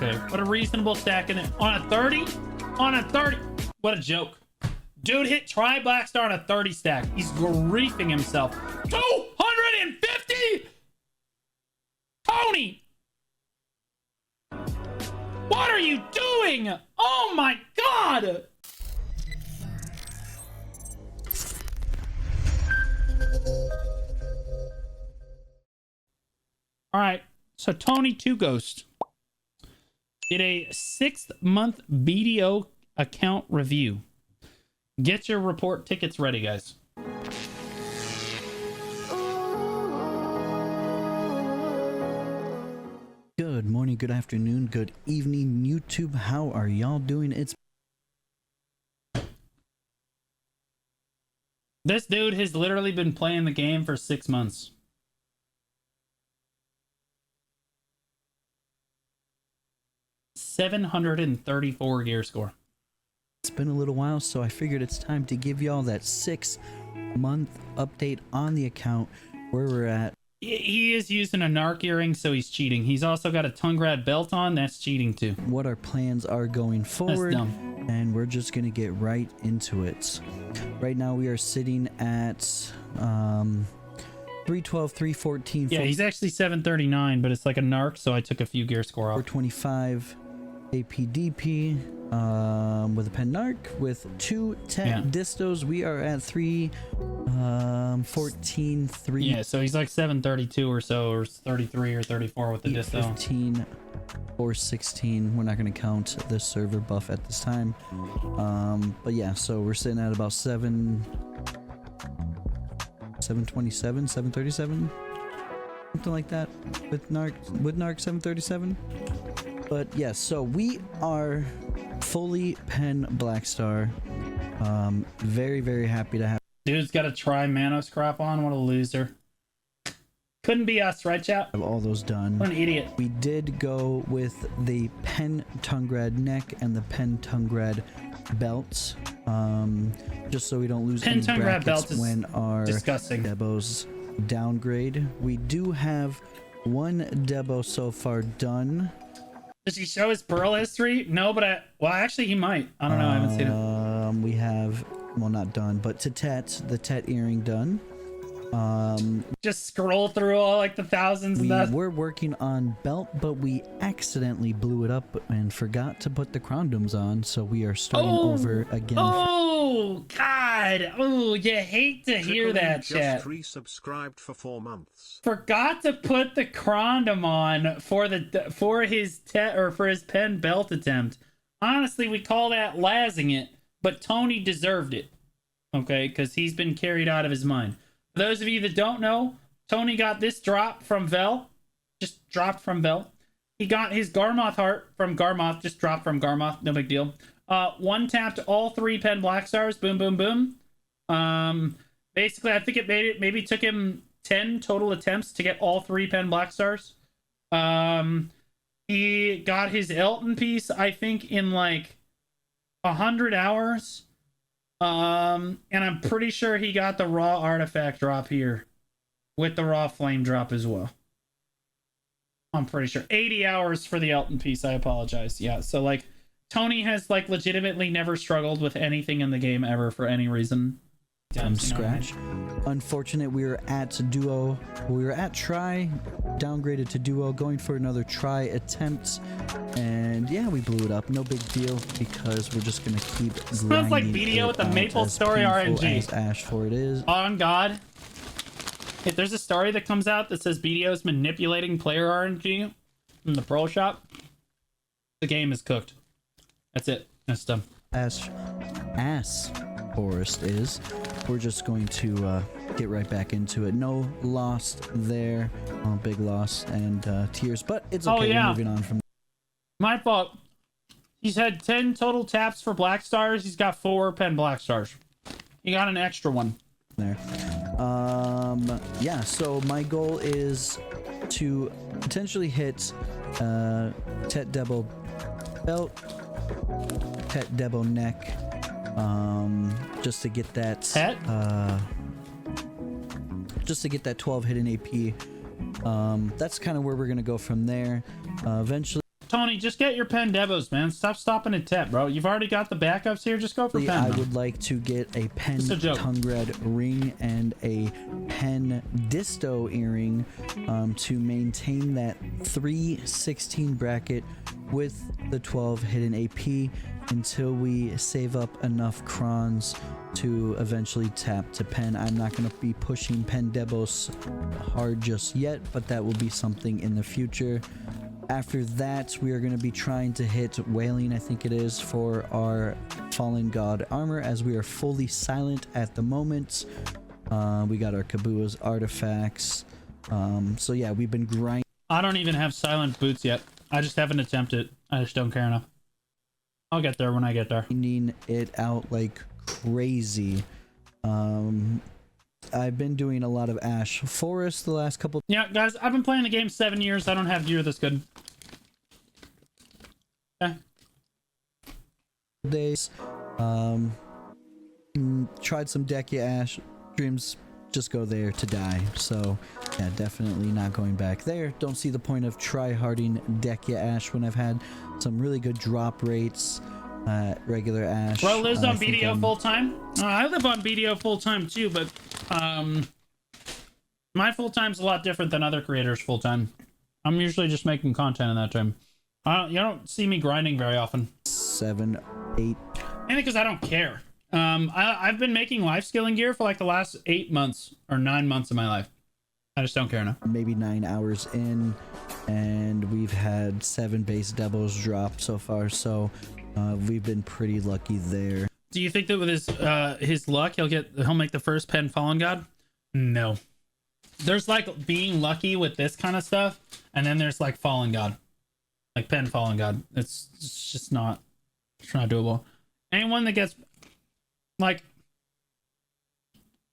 Okay, what a reasonable stack in it. On a 30? On a 30. What a joke. Dude hit try Black Star on a 30 stack. He's griefing himself. 250? Tony! What are you doing? Oh my god! Alright, so Tony 2 Ghost did a 6-month BDO account review. Get your report tickets ready, guys. Good morning, good afternoon, good evening, YouTube. How are y'all doing? This dude has literally been playing the game for 6 months. $734 gear score. It's been a little while, so I figured it's time to give y'all that 6-month update on the account, where we're at. He is using a narc earring, so he's cheating. He's also got a Tungrad belt on. That's cheating too. What our plans are going forward. That's dumb. And we're just gonna get right into it. Right now we are sitting at 312, 314. Yeah, he's actually 739, but it's like a narc, so I took a few gear score off. 425 APDP with a pen narc with 2 10 distos. We are at 314 3. Yeah, so he's like 732 or so, or 33 or 34 with the disto. 15 or 16. We're not going to count the server buff at this time. But yeah, so we're sitting at about 727, 737, something like that with narc 737. But yes, yeah, so we are fully pen Black Star. Very, very happy to have. Dude's got to try Manos crop on. What a loser. Couldn't be us, right, chat? All those done. What an idiot. We did go with the pen Tungrad neck and the pen Tungrad belts. Just so we don't lose pen any Tungrad brackets belt is when our disgusting. Debos downgrade. We do have one Debo so far done. Does he show his Pearl history? No, but well, actually he might. I don't know. I haven't seen it. We have, well, not done, but the Tet earring done. Just scroll through all like the thousands. We were working on belt, but we accidentally blew it up and forgot to put the condoms on, so we are starting over again. Oh God! Oh, you hate to hear that, chat. Just resubscribed for 4 months. Forgot to put the condom on for his pen belt attempt. Honestly, we call that lazzing it, but Tony deserved it. Okay, because he's been carried out of his mind. For those of you that don't know, Tony got this drop from Vel. Just dropped from Vel. He got his Garmoth heart from Garmoth. Just dropped from Garmoth. No big deal. One tapped all 3 pen Black Stars. Boom, boom, boom. Basically, I think it maybe took him 10 total attempts to get all 3 pen Black Stars. He got his Elton piece, I think, in like 100 hours. And I'm pretty sure he got the raw artifact drop here with the raw flame drop as well. I'm pretty sure 80 hours for the Elton piece. I apologize. Yeah. So like Tony has like legitimately never struggled with anything in the game ever for any reason. From scratch. Unfortunate, we were at duo. We were at try, downgraded to duo, going for another try attempt, and yeah, we blew it up. No big deal because we're just gonna keep. Smells like BDO with the Maple Story RNG. Ash for it is. On God, if there's a story that comes out that says BDO is manipulating player RNG in the Pearl shop, the game is cooked. That's it. That's done. Ass Forest is. We're just going to get right back into it. No loss there. Big loss and tears, but it's okay. Oh, yeah. We're moving on from. My fault. He's had 10 total taps for Black Stars. He's got 4 pen Black Stars. He got an extra one. There. Yeah, so my goal is to potentially hit Tet Debo belt, Tet Debo neck, just to get that just to get that 12 hidden AP. That's kind of where we're gonna go from there. Eventually Tony, just get your pen devos, man. Stop stopping at Tet, bro. You've already got the backups here. Just go for pen. I man. would like to get a pen Tungred ring and a pen disto earring to maintain that 316 bracket with the 12 hidden AP until we save up enough crons to eventually tap to pen. I'm not going to be pushing pen devos hard just yet, but that will be something in the future. After that, we are going to be trying to hit whaling, I think it is, for our fallen god armor, as we are fully silent at the moment. We got our Kabua's artifacts. So yeah, we've been grinding. I don't even have silent boots yet. I just haven't attempted. I just don't care enough. I'll get there when I get there. Grinding it out like crazy. I've been doing a lot of Ash Forest the last couple. Yeah, guys, I've been playing the game 7 years. I don't have gear this good. Okay. Days. Tried some Dekia Ash. Dreams just go there to die. So yeah, definitely not going back there. Don't see the point of try-harding Dekia Ash when I've had some really good drop rates. Regular Ash. Bro lives on BDO full time. I live on BDO full time too, but my full time's a lot different than other creators' full time. I'm usually just making content in that time. You don't see me grinding very often. 7, 8. Mainly because I don't care. I've been making life skilling gear for like the last 8 months or 9 months of my life. I just don't care enough. Maybe 9 hours in, and we've had 7 base devos drop so far. So we've been pretty lucky there. Do you think that with his luck, he'll make the first pen fallen god? No. There's like being lucky with this kind of stuff, and then there's like fallen god, like pen fallen god. It's just not doable. Anyone that gets like,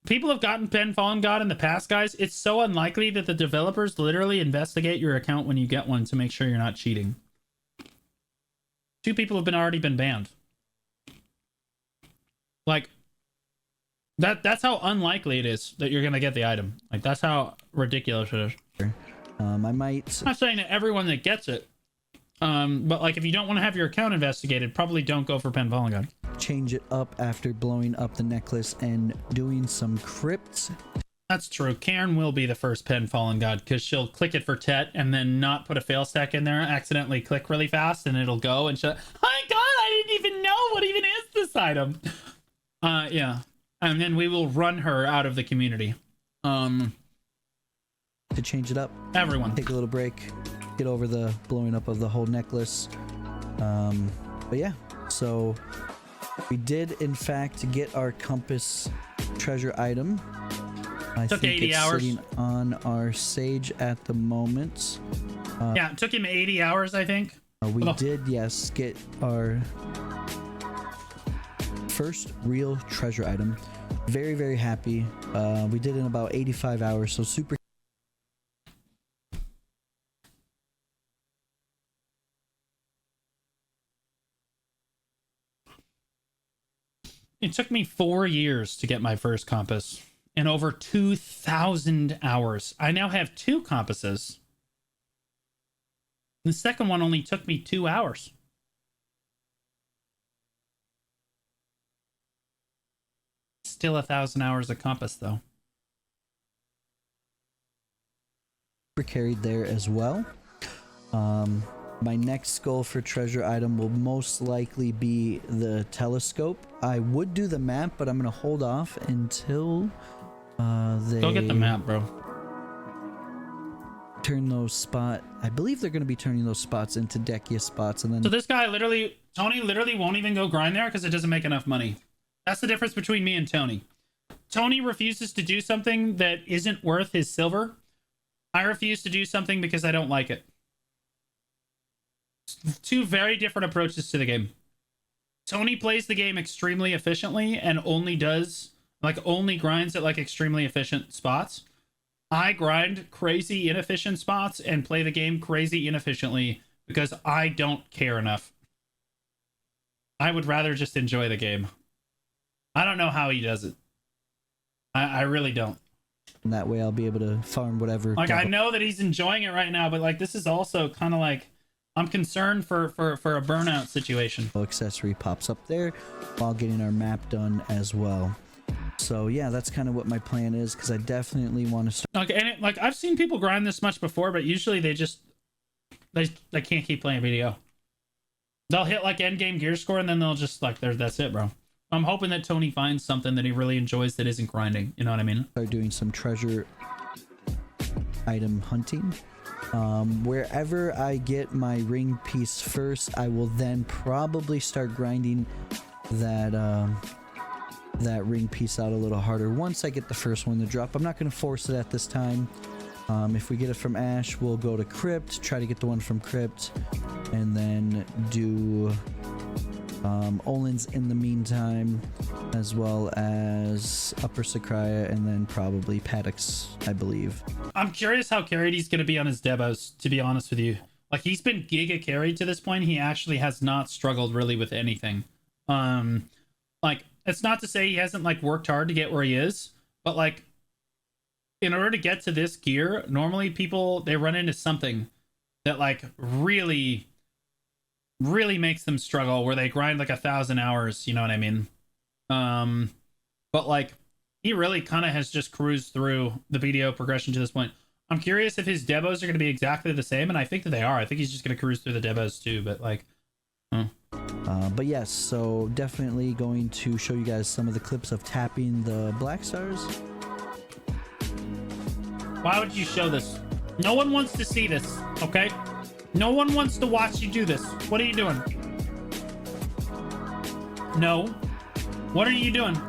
people have gotten pen fallen god in the past, guys. It's so unlikely that the developers literally investigate your account when you get one to make sure you're not cheating. 2 people have already been banned. Like, that's how unlikely it is that you're gonna get the item. Like, that's how ridiculous it is. I might. I'm not saying that everyone that gets it, but like, if you don't want to have your account investigated, probably don't go for pen fallen god. Change it up after blowing up the necklace and doing some crypts. That's true. Karen will be the first pen fallen god because she'll click it for Tet and then not put a fail stack in there, accidentally click really fast, and it'll go and she'll, oh my god, I didn't even know what even is this item. Yeah. And then we will run her out of the community. To change it up. Everyone. Take a little break. Get over the blowing up of the whole necklace. But yeah, so we did in fact get our compass treasure item. I took think 80 it's hours. Sitting on our sage at the moment. Yeah, it took him 80 hours, I think. We did, yes, get our first real treasure item. Very, very happy. We did in about 85 hours, so super. It took me 4 years to get my first compass and over 2,000 hours. I now have 2 compasses. The second one only took me 2 hours. Still 1,000 hours of compass, though. Carried there as well. My next goal for treasure item will most likely be the telescope. I would do the map, but I'm gonna hold off until they Go get the map, bro. turn those spot. I believe they're gonna be turning those spots into Dekia spots, and then So this guy Tony literally won't even go grind there because it doesn't make enough money. That's the difference between me and Tony. Tony refuses to do something that isn't worth his silver. I refuse to do something because I don't like it. 2 very different approaches to the game. Tony plays the game extremely efficiently and only grinds at like extremely efficient spots. I grind crazy inefficient spots and play the game crazy inefficiently because I don't care enough. I would rather just enjoy the game. I don't know how he does it. I really don't. that way I'll be able to farm whatever. Like, I know that he's enjoying it right now, but like, this is also kind of like, I'm concerned for a burnout situation. Accessory pops up there while getting our map done as well. So yeah, that's kind of what my plan is, because I definitely want to start. Okay, and like I've seen people grind this much before, but usually they can't keep playing video. They'll hit like end game gear score and then they'll just like that's it, bro. I'm hoping that Tony finds something that he really enjoys that isn't grinding. You know what I mean? Start doing some treasure item hunting. Wherever I get my ring piece first, I will then probably start grinding that that ring piece out a little harder once I get the first one to drop. I'm not going to force it at this time. If we get it from Ash, we'll go to Crypt, try to get the one from Crypt, and then do Olin's in the meantime, as well as Upper Sakraya, and then probably Paddocks, I believe. I'm curious how carried he's going to be on his debos, to be honest with you. Like, he's been giga carried to this point. He actually has not struggled really with anything. Like, it's not to say he hasn't, like, worked hard to get where he is, but, like, in order to get to this gear, normally people, they run into something that, like, really makes them struggle, where they grind like 1,000 hours, you know what I mean? But like, he really kind of has just cruised through the video progression to this point. I'm curious if his debos are going to be exactly the same, and I think that they are. I think he's just going to cruise through the debos too, but like, but yes, so definitely going to show you guys some of the clips of tapping the black stars. Why would you show this? No one wants to see this, okay? No one wants to watch you do this. What are you doing? No. What are you doing?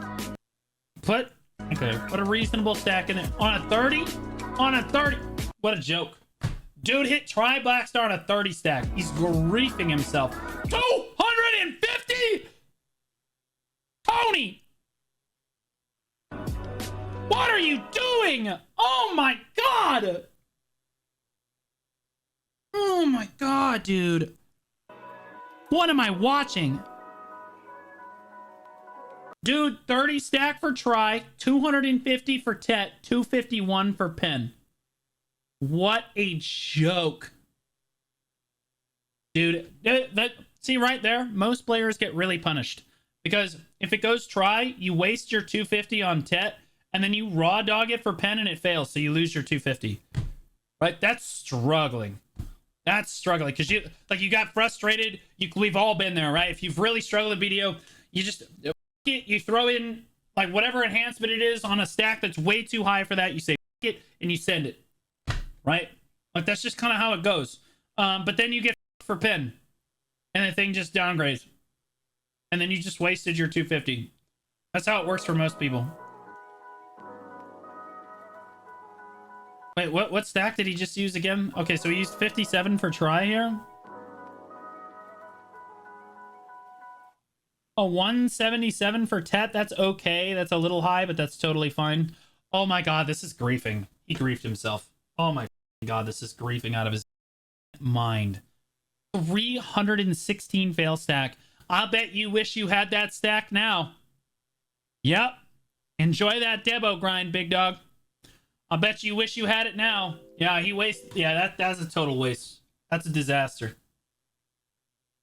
Put a reasonable stack in it. On a 30? On a 30. What a joke. Dude hit try black star on a 30 stack. He's griefing himself. 250? Tony! What are you doing? Oh my god! Oh my god, dude. What am I watching? Dude, 30 stack for try, 250 for tet, 251 for pen. What a joke. Dude, see right there, most players get really punished. Because if it goes try, you waste your 250 on tet, and then you raw dog it for pen and it fails, so you lose your 250. Right? That's struggling. That's struggling, because you got frustrated. We've all been there, right? If you've really struggled with video, you throw in like whatever enhancement it is on a stack that's way too high for that. You say it and you send it, right? Like, that's just kind of how it goes. But then you get for pin, and the thing just downgrades, and then you just wasted your 250. That's how it works for most people. Wait, what stack did he just use again? Okay, so he used 57 for try here. A 177 for tet. That's okay. That's a little high, but that's totally fine. Oh my god, this is griefing. He griefed himself. Oh my god, this is griefing out of his mind. 316 fail stack. I'll bet you wish you had that stack now. Yep. Enjoy that debo grind, big dog. I bet you wish you had it now. Yeah, he wasted. Yeah, that's a total waste. That's a disaster.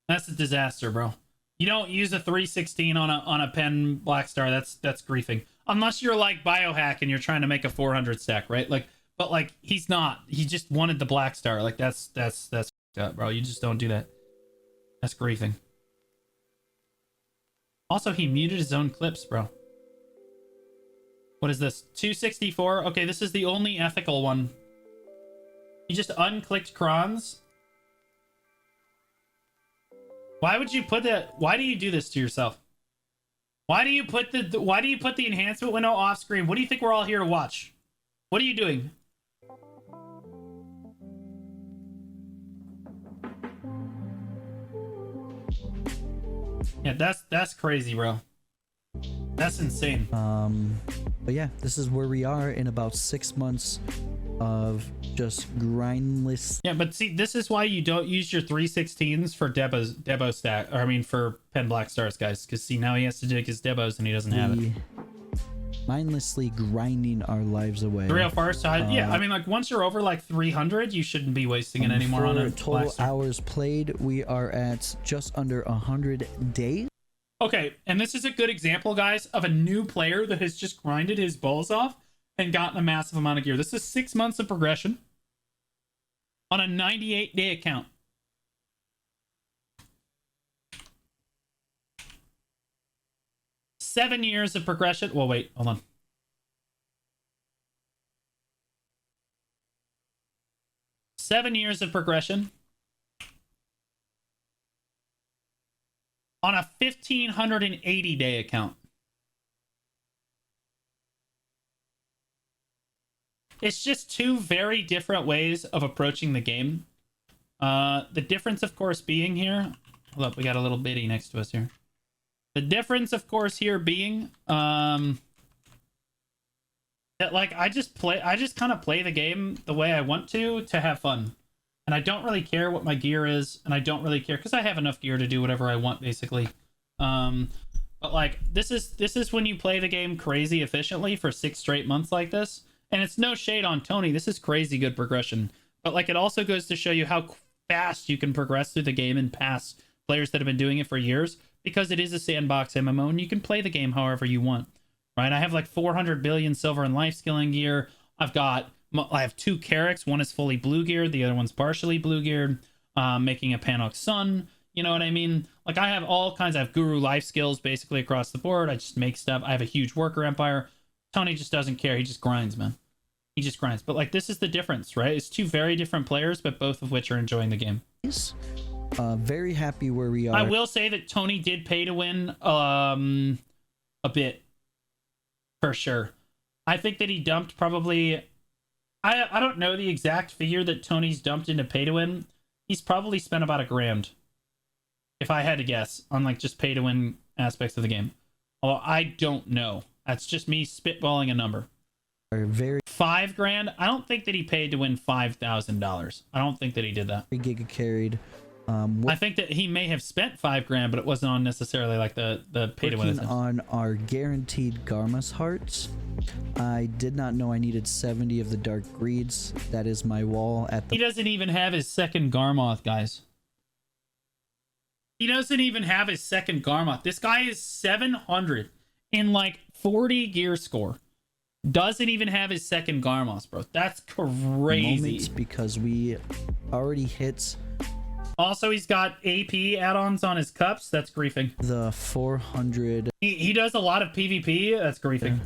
That's a disaster, bro. You don't use a 316 on a pen black star. That's griefing. Unless you're like Biohack and you're trying to make a 400 stack, right? Like, but like, he's not. He just wanted the black star. Like, that's up, bro. You just don't do that. That's griefing. Also, he muted his own clips, bro. What is this? 264? Okay, this is the only ethical one. You just unclicked crons. Why would you put that? Why do you do this to yourself? Why do you put the enhancement window off screen? What do you think we're all here to watch? What are you doing? Yeah, that's crazy, bro. That's insane. But yeah, this is where we are in about 6 months of just grindless. Yeah, but see, this is why you don't use your 316s for debo stack, or I mean for pen black stars, guys. Because see, now he has to dig his debos and he doesn't have it. mindlessly grinding our lives away. 304. So yeah, I mean, like once you're over like 300, you shouldn't be wasting it anymore on a total blaster. hours played, we are at just under 100 days. Okay, and this is a good example, guys, of a new player that has just grinded his balls off and gotten a massive amount of gear. This is 6 months of progression on a 98-day account. Seven years of progression. Well, wait, hold on. Seven years of progression on a 1,580-day account. It's just two very different ways of approaching the game. The difference, of course, being here... Hold up, we got a little biddy next to us here. The difference, of course, here being... that, like, I just kind of play the game the way I want to have fun. And I don't really care what my gear is, and I don't really care... Because I have enough gear to do whatever I want, basically. But, like, this is when you play the game crazy efficiently for 6 straight months like this. And it's no shade on Tony. This is crazy good progression. But, like, it also goes to show you how fast you can progress through the game and pass players that have been doing it for years. Because it is a sandbox MMO, and you can play the game however you want. Right? I have, like, 400 billion silver and life skilling gear. I have 2 Carracks. One is fully blue geared. The other one's partially blue geared. Making a Panox Sun. You know what I mean? Like, I have all kinds. I have guru life skills basically across the board. I just make stuff. I have a huge worker empire. Tony just doesn't care. He just grinds, man. He just grinds. But, like, this is the difference, right? It's 2 very different players, but both of which are enjoying the game. Very happy where we are. I will say that Tony did pay to win a bit. For sure. I think that he dumped probably... I don't know the exact figure that Tony's dumped into pay to win. He's probably spent about $1,000. If I had to guess. On, like, just pay to win aspects of the game. Although I don't know. That's just me spitballing a number. Very $5,000. I don't think that he paid to win $5,000. I don't think that he did that. giga carried. I think that he may have spent $5,000, but it wasn't on necessarily like the pay to win. On our guaranteed Garmas hearts. I did not know I needed 70 of the dark greeds. That is my wall at the... He doesn't even have his second Garmoth, guys. He doesn't even have his second Garmoth. This guy is 700 in like 40 gear score. Doesn't even have his second Garmoth, bro. That's crazy. Moments because we already hit... Also, he's got AP add-ons on his cups. That's griefing. The 400... He does a lot of PvP. That's griefing.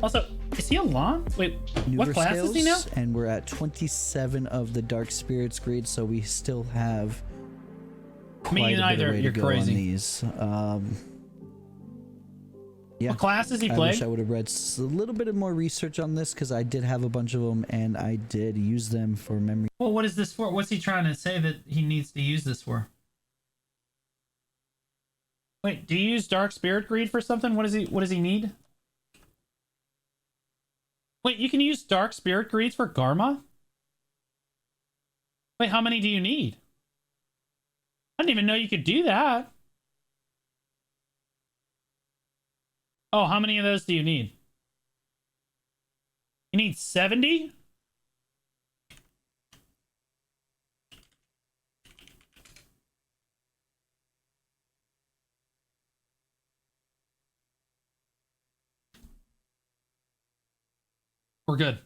Also, is he a Lon? Wait, what class is he now? And we're at 27 of the Dark Spirits grade, so we still have Me neither. You're crazy. On these. Yeah. What class does he play? I wish I would have read a little bit of more research on this because I did have a bunch of them and I did use them for memory. Well, what is this for? What's he trying to say that he needs to use this for? Wait, do you use Dark Spirit Greed for something? What does he need? Wait, you can use Dark Spirit Greeds for Garma? Wait, how many do you need? I didn't even know you could do that. Oh, how many of those do you need? You need 70? We're good.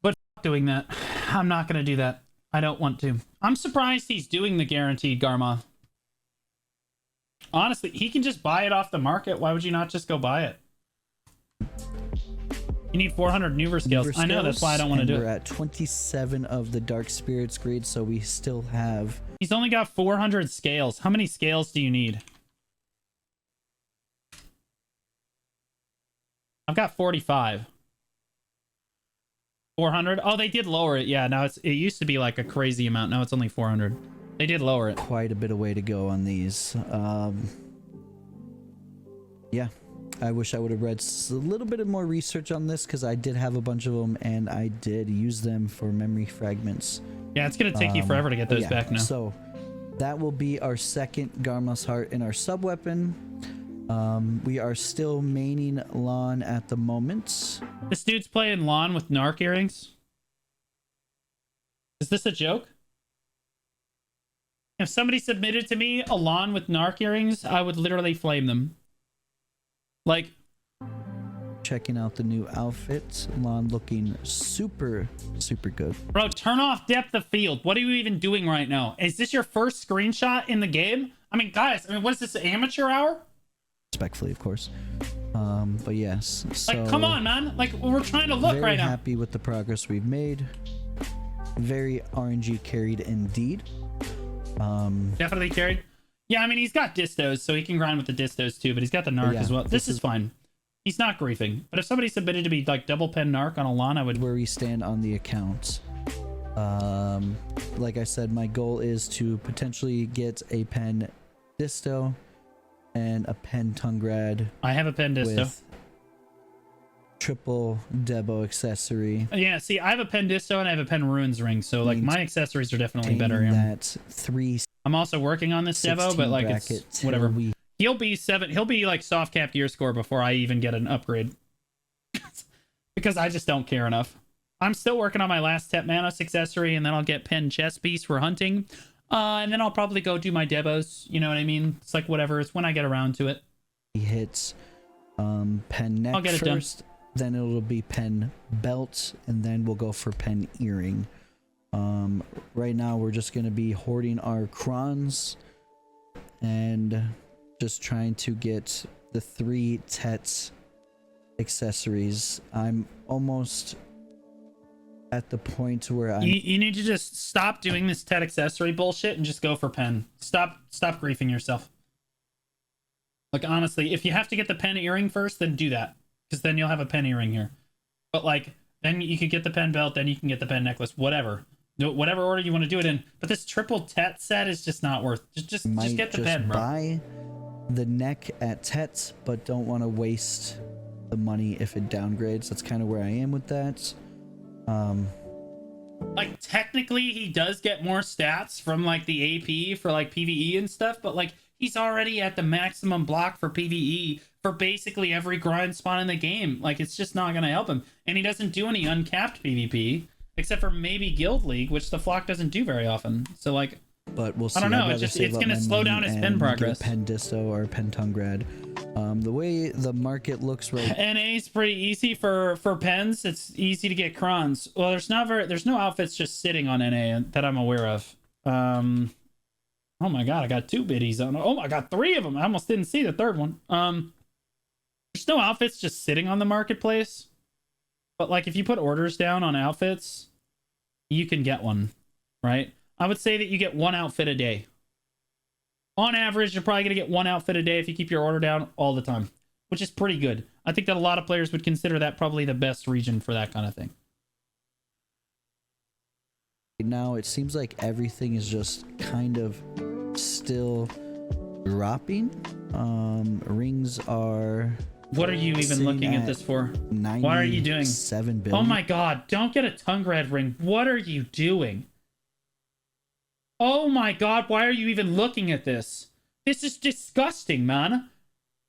But doing that. I'm not going to do that. I don't want to. I'm surprised he's doing the guaranteed Garmoth. Honestly, he can just buy it off the market. Why would you not just go buy it? You need 400 Nuver scales. I know, that's why I don't want to do it. We're at 27 of the Dark Spirits grade, so we still have... He's only got 400 scales. How many scales do you need? I've got 45. 400? Oh, they did lower it. Yeah, now it used to be like a crazy amount. Now it's only 400. They did lower it. Quite a bit of way to go on these. Yeah, I wish I would have read a little bit of more research on this because I did have a bunch of them and I did use them for memory fragments. Yeah, it's going to take you forever to get those back now. So that will be our second Garma's Heart in our sub weapon. We are still maining Lon at the moment. This dude's playing lawn with narc earrings. Is this a joke? If somebody submitted to me a lawn with narc earrings, I would literally flame them. Like, Checking out the new outfit. Lon looking super, super good. bro, turn off depth of field. What are you even doing right now? Is this your first screenshot in the game? I mean, guys, what is this, amateur hour? Respectfully, of course. But yes. So Like, come on, man. Like, we're trying to look very right now. happy with the progress we've made. Very RNG carried indeed. Definitely carried. Yeah, I mean, he's got distos, so he can grind with the distos too, but he's got the narc Yeah, as well. This is fine. He's not griefing. But if somebody submitted to be like double pen narc on a lawn, I would... Where we stand on the account. Like I said, my goal is to potentially get a pen disto and a pen Tungrad I have a pen disto. with triple Debo accessory. Yeah, see, I have a pen disto and I have a pen ruins ring, so like my accessories are definitely better here. That 3 I'm also working on this Devo, but like it's whatever. He'll be 7. He'll be like soft cap gear score before I even get an upgrade. Because I just don't care enough. I'm still working on my last Tep Manos accessory, and then I'll get pen chest piece for hunting. And then I'll probably go do my Devos. You know what I mean? It's like whatever. It's when I get around to it. He hits pen neck I'll get it first, then it'll be pen belt, and then we'll go for pen earring. Right now we're just gonna be hoarding our crons and just trying to get the 3 Tets accessories. I'm almost at the point where I'm... You need to just stop doing this Tet accessory bullshit and just go for pen. Stop griefing yourself. Like, honestly, if you have to get the pen earring first, then do that. Because then you'll have a pen earring here. But, like, then you could get the pen belt, then you can get the pen necklace, whatever. Whatever order you want to do it in. But this triple Tet set is just not worth... Just get the pen, bro. Buy the neck at Tets, but don't want to waste the money if it downgrades. That's kind of where I am with that. Like, technically, he does get more stats from, like, the AP for, like, PvE and stuff, but, like, he's already at the maximum block for PvE for basically every grind spawn in the game. Like, it's just not going to help him. And he doesn't do any uncapped PvP, except for maybe Guild League, which the flock doesn't do very often. So, like... But we'll see. I don't know. It's going to slow down his pen progress. Pen disto or pen Tungrad. The way the market looks right... NA is pretty easy for pens. It's easy to get crons. Well, there's no outfits just sitting on NA that I'm aware of. Oh my god, I got 2 biddies on. Oh, I got 3 of them. I almost didn't see the third one. There's no outfits just sitting on the marketplace. But like if you put orders down on outfits, you can get one, right? I would say that you get 1 outfit a day. On average, you're probably going to get 1 outfit a day if you keep your order down all the time, which is pretty good. I think that a lot of players would consider that probably the best region for that kind of thing. Now it seems like everything is just kind of still dropping. Rings are... What are you even looking at this for? What are you doing? 7 billion. Oh my god, don't get a Tungrad ring. What are you doing? Oh my god, why are you even looking at this? This is disgusting, man.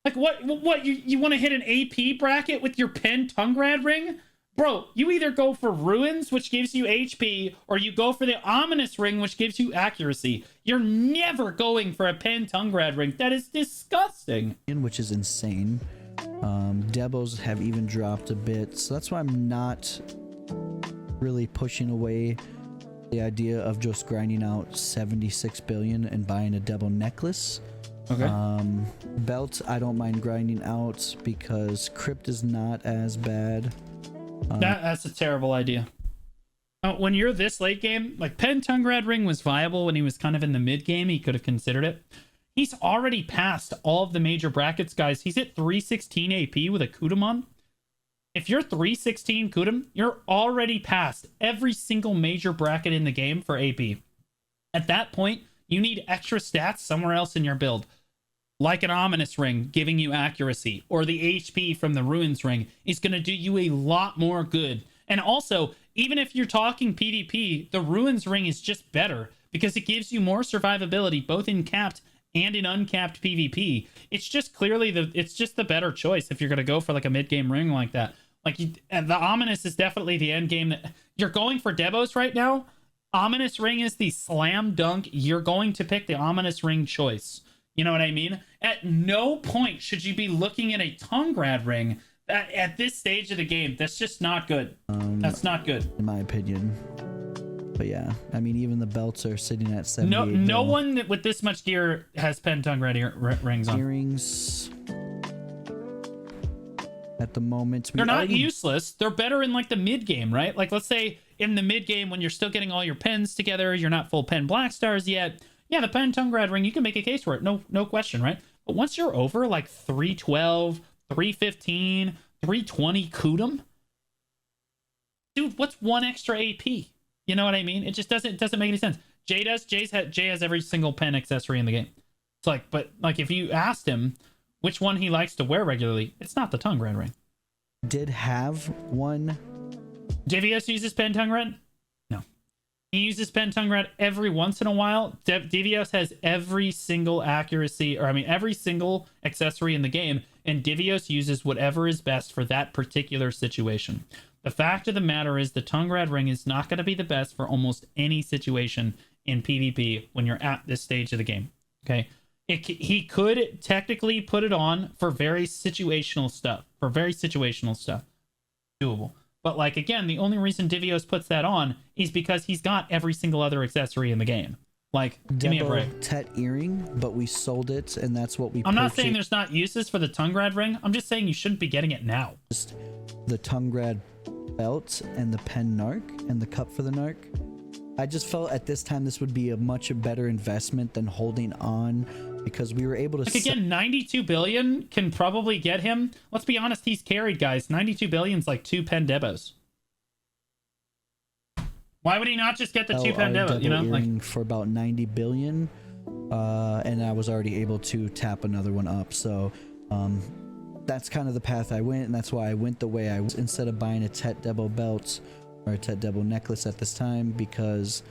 Like, what you want to hit an AP bracket with your pen Tungrad ring? Bro, you either go for Ruins, which gives you HP, or you go for the Ominous ring, which gives you accuracy. You're never going for a pen Tungrad ring. That is disgusting. Which is insane. Debos have even dropped a bit, so that's why I'm not really pushing away the idea of just grinding out 76 billion and buying a Debo necklace. Okay. Belt, I don't mind grinding out because Crypt is not as bad. That's a terrible idea. When you're this late game, like Pen Tungrad ring was viable when he was kind of in the mid game. He could have considered it. He's already passed all of the major brackets, guys. He's at 316 AP with a Kudamon. If you're 316 Kudam, you're already past every single major bracket in the game for AP. At that point, you need extra stats somewhere else in your build. Like an Ominous ring giving you accuracy, or the HP from the Ruins ring is going to do you a lot more good. And also, even if you're talking PvP, the Ruins ring is just better because it gives you more survivability both in capped and in uncapped PvP, it's just clearly it's just the better choice if you're gonna go for like a mid game ring like that. Like the Ominous is definitely the end game that you're going for. Devos right now. Ominous ring is the slam dunk. You're going to pick the Ominous ring choice. You know what I mean? At no point should you be looking at a Tungrad ring at this stage of the game. That's just not good. That's not good, in my opinion. But yeah, I mean, even the belts are sitting at 78. No one with this much gear has pen Tungrad rings on. Earrings. At the moment, they're not useless. They're better in like the mid game, right? Like let's say in the mid game when you're still getting all your pens together, you're not full pen black stars yet. Yeah, the pen Tungrad ring, you can make a case for it. No question, right? But once you're over like 312, 315, 320 Kudum, dude, what's one extra AP? You know what I mean? It just doesn't make any sense. Jay does. Jay has every single pen accessory in the game. It's like, but like if you asked him which one he likes to wear regularly, it's not the Tungrad ring. Did have one. Divios uses pen Tungrad? No. He uses pen Tungrad every once in a while. Divios has every single every single accessory in the game, and Divios uses whatever is best for that particular situation. The fact of the matter is the Tungrad ring is not going to be the best for almost any situation in PvP when you're at this stage of the game. Okay? He could technically put it on for very situational stuff. Doable. But like, again, the only reason Divios puts that on is because he's got every single other accessory in the game. Like, give me a break. Tet earring, but we sold it, and that's what we I'm not saying there's not uses for the Tungrad ring. I'm just saying you shouldn't be getting it now. Just the Tungrad belt and the pen narc and the cup for the narc. I just felt at this time this would be a much better investment than holding on, because we were able to... Like again, 92 billion can probably get him. Let's be honest, he's carried, guys. 92 billion's like 2 pen Debos. Why would he not just get the 2 pen Debos, you know? Like for about 90 billion, and I was already able to tap another one up. So that's kind of the path I went, and that's why I went the way I was, instead of buying a Tet Debo belt or a Tet Debo necklace at this time, because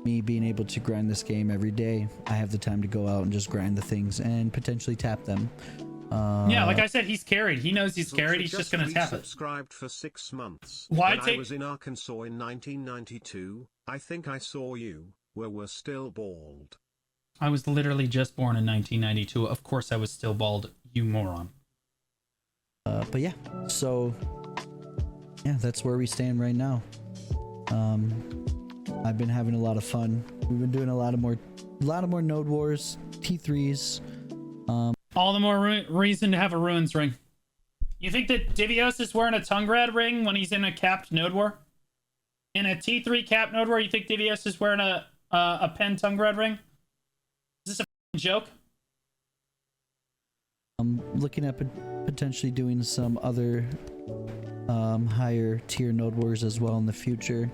me being able to grind this game every day, I have the time to go out and just grind the things and potentially tap them. Yeah, like I said, he's carried. He knows he's carried. He's just gonna tap it. Subscribed for 6 months. Why I was in Arkansas in 1992. I think I saw you. We're still bald. I was literally just born in 1992. Of course, I was still bald. You moron. But yeah, so yeah, that's where we stand right now. I've been having a lot of fun. We've been doing a lot of more node wars, T3s. All the more reason to have a Ruins ring. You think that Divios is wearing a Tungrad ring when he's in a capped node war? In a T3 capped node war, you think Divios is wearing a pen Tungrad ring? Is this a joke? I'm looking at potentially doing some other higher tier node wars as well in the future.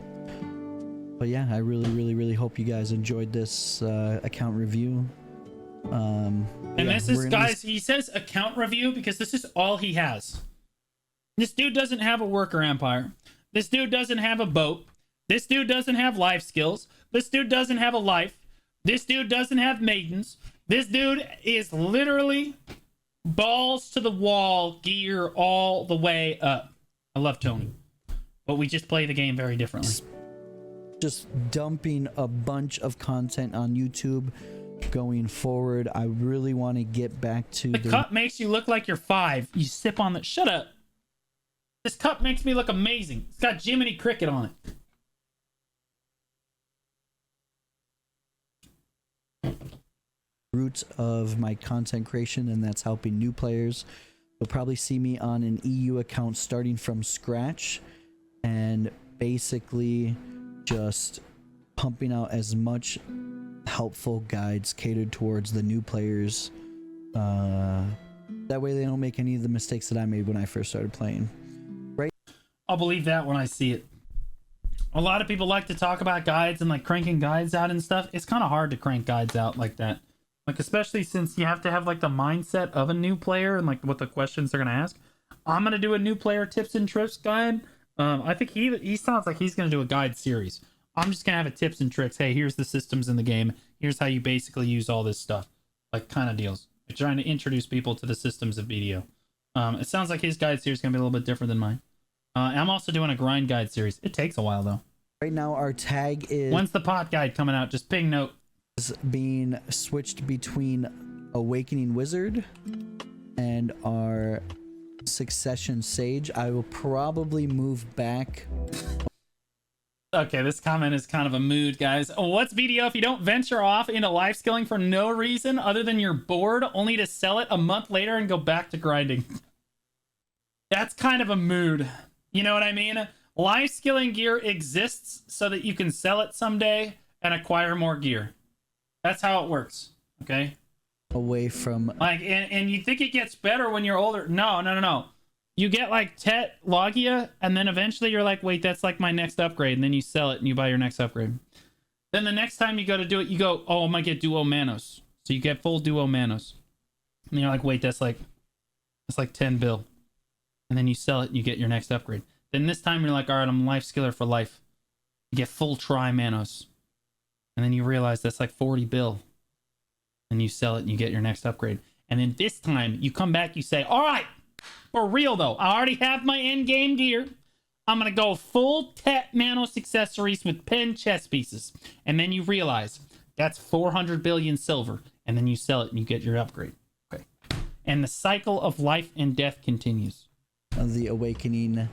But yeah, I really hope you guys enjoyed this account review. And yeah, this is, guys, he says account review because this is all he has. This dude doesn't have a worker empire. This dude doesn't have a boat. This dude doesn't have life skills. This dude doesn't have a life. This dude doesn't have maidens. This dude is literally balls to the wall gear all the way up. I love Tony, but we just play the game very differently. Just dumping a bunch of content on YouTube going forward. I really want to get back to the cup makes you look like you're 5. You sip on the... Shut up. This cup makes me look amazing. It's got Jiminy Cricket on it. Root of my content creation, and that's helping new players. You'll probably see me on an EU account starting from scratch and basically just pumping out as much helpful guides catered towards the new players. That way they don't make any of the mistakes that I made when I first started playing. Right? I'll believe that when I see it. A lot of people like to talk about guides and like cranking guides out and stuff. It's kind of hard to crank guides out like that. Like, especially since you have to have like the mindset of a new player and like what the questions they're going to ask. I'm going to do a new player tips and tricks guide. I think he sounds like he's going to do a guide series. I'm just going to have a tips and tricks. Hey, here's the systems in the game. Here's how you basically use all this stuff. like kind of deals. You're trying to introduce people to the systems of BDO. It sounds like his guide series is gonna be a little bit different than mine. I'm also doing a grind guide series. It takes a while though. Right now our tag is When's the pot guide coming out? Just ping note. being switched between Awakening Wizard and our Succession Sage. I will probably move back. Okay, this comment is kind of a mood, guys. What's BDO if you don't venture off into life skilling for no reason other than you're bored, only to sell it a month later and go back to grinding? That's kind of a mood. You know what I mean? Life skilling gear exists so that you can sell it someday and acquire more gear. That's how it works. Okay? Away from Like, and you think it gets better when you're older. No. You get like Tet Logia, and then eventually you're like, wait, that's like my next upgrade. And then you sell it and you buy your next upgrade. Then the next time you go to do it, you go, oh, I might get Duo Manos. So you get full Duo Manos. And you're like, wait, that's like 10 bill. And then you sell it and you get your next upgrade. Then this time you're like, all right, I'm life skiller for life. You get full Tri Manos. And then you realize that's like 40 bill. And you sell it and you get your next upgrade. And then this time you come back, you say, all right, for real though, I already have my end game gear. I'm going to go full Tet Manos accessories with pen chest pieces. And then you realize that's 400 billion silver. And then you sell it and you get your upgrade. Okay. And the cycle of life and death continues. the Awakening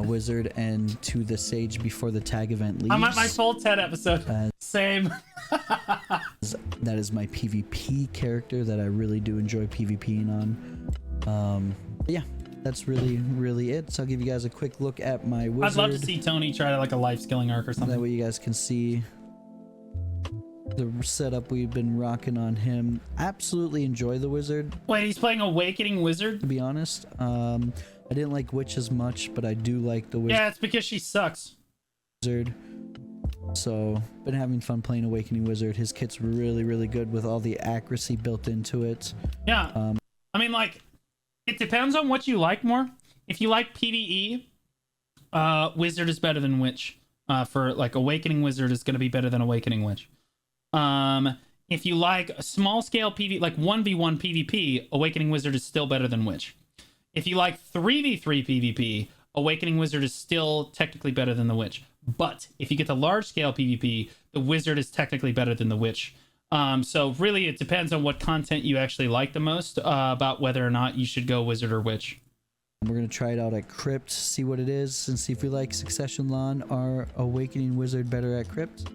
Wizard and to the Sage before the tag event leaves. I'm at my full Tet episode. Same. That is my PvP character that I really do enjoy PvPing on. Yeah, that's really it. So I'll give you guys a quick look at my wizard. I'd love to see Tony try like a life skilling arc or something. That way you guys can see the setup we've been rocking on him. Absolutely enjoy the wizard. Wait, he's playing Awakening Wizard? To be honest, I didn't like Witch as much, but I do like the wizard. Yeah, it's because she sucks. So been having fun playing Awakening Wizard. His kit's really good with all the accuracy built into it. Yeah. I mean, like, it depends on what you like more. If you like PvE, Wizard is better than Witch. For like Awakening Wizard is going to be better than Awakening Witch. If you like a small scale PvP, like 1v1 PvP, Awakening Wizard is still better than Witch. If you like 3v3 PvP, Awakening Wizard is still technically better than the Witch. But if you get to large scale PvP, the Wizard is technically better than the Witch. So really it depends on what content you actually like the most, about whether or not you should go Wizard or Witch. We're going to try it out at Crypt, see what it is, and see if we like Succession Lawn or Awakening Wizard better at Crypt.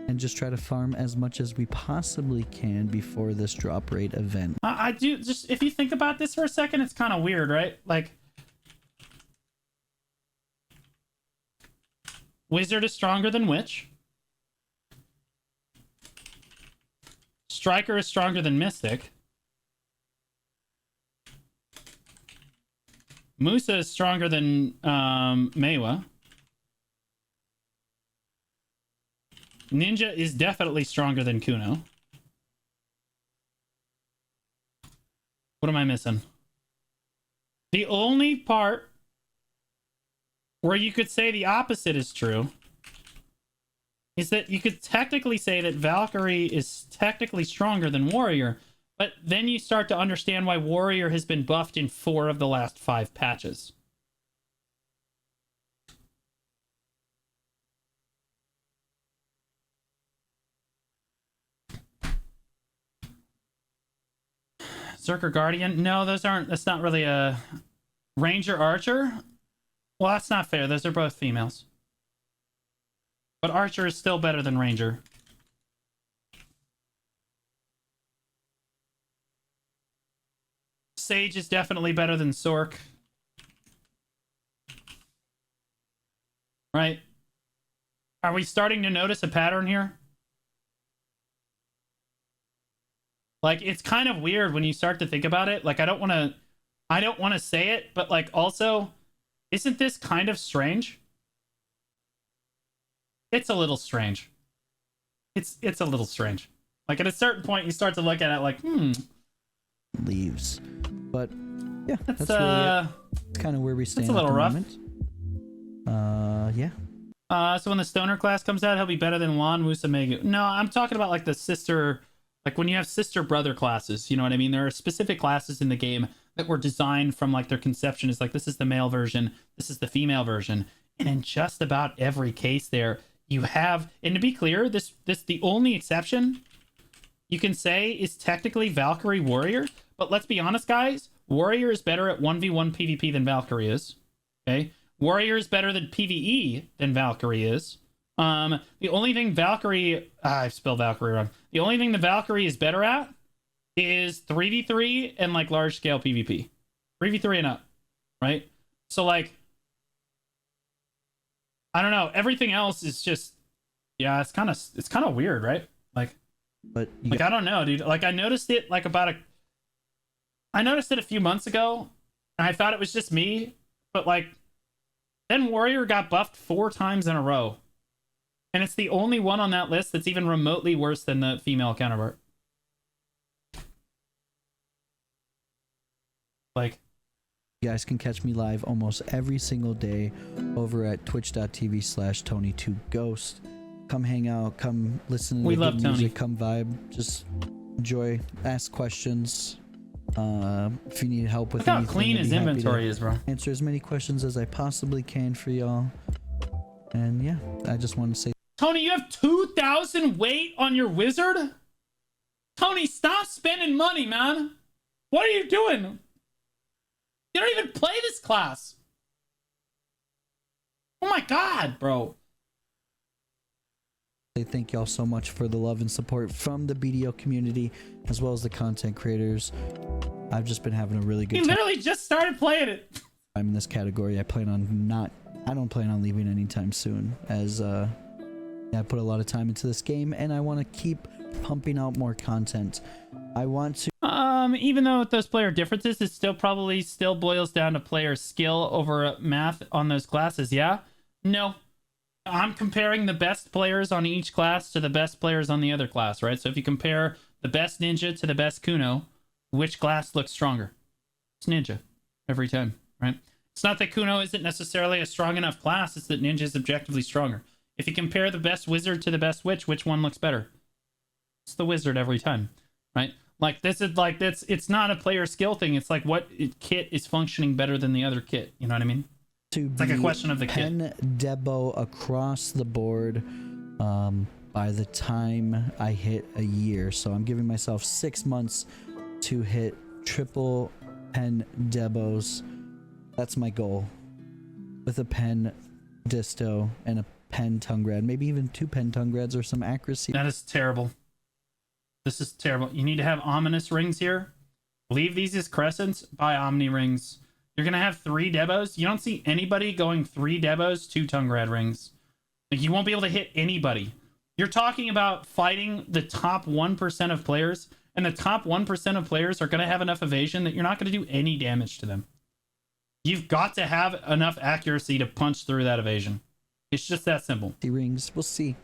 And just try to farm as much as we possibly can before this drop rate event. I do, just if you think about this for a second, it's kind of weird, right? Like, Wizard is stronger than Witch. Striker is stronger than Mystic. Musa is stronger than Meiwa. Ninja is definitely stronger than Kuno. What am I missing? The only part where you could say the opposite is true is that you could technically say that Valkyrie is technically stronger than Warrior, but then you start to understand why Warrior has been buffed in 4 of the last 5 patches. Zerker Guardian? No, those aren't. That's not really a Ranger Archer. Well, that's not fair. Those are both females. But Archer is still better than Ranger. Sage is definitely better than Sork. Right? Are we starting to notice a pattern here? Like, it's kind of weird when you start to think about it. Like, I don't want to say it, but like, also, isn't this kind of strange? It's a little strange. It's a little strange. Like, at a certain point, you start to look at it like, Leaves. But, yeah, that's really it. It's kind of where we stand a little at the rough. Moment. Yeah. So when the Stoner class comes out, he'll be better than Juan Musamegu. No, I'm talking about like the sister Like when you have sister brother classes, you know what I mean? There are specific classes in the game that were designed from like their conception is like, this is the male version, this is the female version. And in just about every case there, you have, and to be clear, this the only exception you can say is technically Valkyrie Warrior. But let's be honest, guys, Warrior is better at 1v1 PvP than Valkyrie is. Okay? Warrior is better than PvE than Valkyrie is. The only thing Valkyrie, I spelled Valkyrie wrong. The only thing the Valkyrie is better at is 3v3 and like large scale PvP. 3v3 and up, right? So like, I don't know. Everything else is just, yeah, it's kind of weird, right? Like, But like I don't know, dude. Like I noticed it like I noticed it a few months ago, and I thought it was just me, but like, then Warrior got buffed 4 times in a row. And it's the only one on that list that's even remotely worse than the female counterpart. Like, you guys can catch me live almost every single day over at twitch.tv/Tony2Ghost. Come hang out, come listen to we the love good Tony. music, come vibe, just enjoy, ask questions. If you need help with Look how anything, clean I'd his be happy to inventory is, bro. answer as many questions as I possibly can for y'all. And yeah, I just want to say Tony, you have 2,000 weight on your wizard? Tony, stop spending money, man. What are you doing? You don't even play this class. Oh my god, bro. thank y'all so much for the love and support from the BDO community as well as the content creators. I've just been having a really good He literally just started playing it. time in this category. I don't plan on leaving anytime soon, as yeah, I put a lot of time into this game and I want to keep pumping out more content. I want to Even though with those player differences, it still boils down to player skill over math on those classes. Yeah? No. I'm comparing the best players on each class to the best players on the other class, right? So if you compare the best ninja to the best Kuno, which class looks stronger? It's ninja every time, right? It's not that Kuno isn't necessarily a strong enough class, it's that ninja is objectively stronger. If you compare the best wizard to the best witch, which one looks better? It's the wizard every time, right? Like this is like this. It's not a player skill thing. It's like what kit is functioning better than the other kit. You know what I mean? It's like a question of the kit. pen debo across the board by the time I hit a year. So I'm giving myself 6 months to hit triple pen debos. That's my goal. With a pen disto and a pen tongue grad, maybe even 2 pen tongue grads or some accuracy. That is terrible. This is terrible. You need to have ominous rings here. Leave these as crescents. Buy omni rings. You're gonna have 3 debos. You don't see anybody going 3 debos, 2 tongue grad rings. Like you won't be able to hit anybody. You're talking about fighting the top 1% of players, and the top 1% of players are gonna have enough evasion that you're not gonna do any damage to them. You've got to have enough accuracy to punch through that evasion. It's just that simple. Rings, we'll see.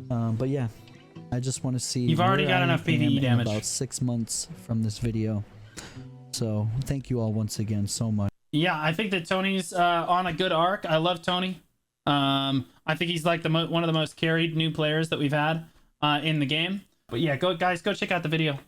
But yeah, I just want to see. You've already where got I enough am PvE in damage. about 6 months from this video. So thank you all once again so much. Yeah, I think that Tony's on a good arc. I love Tony. I think he's like one of the most carried new players that we've had in the game. But yeah, go guys, go check out the video.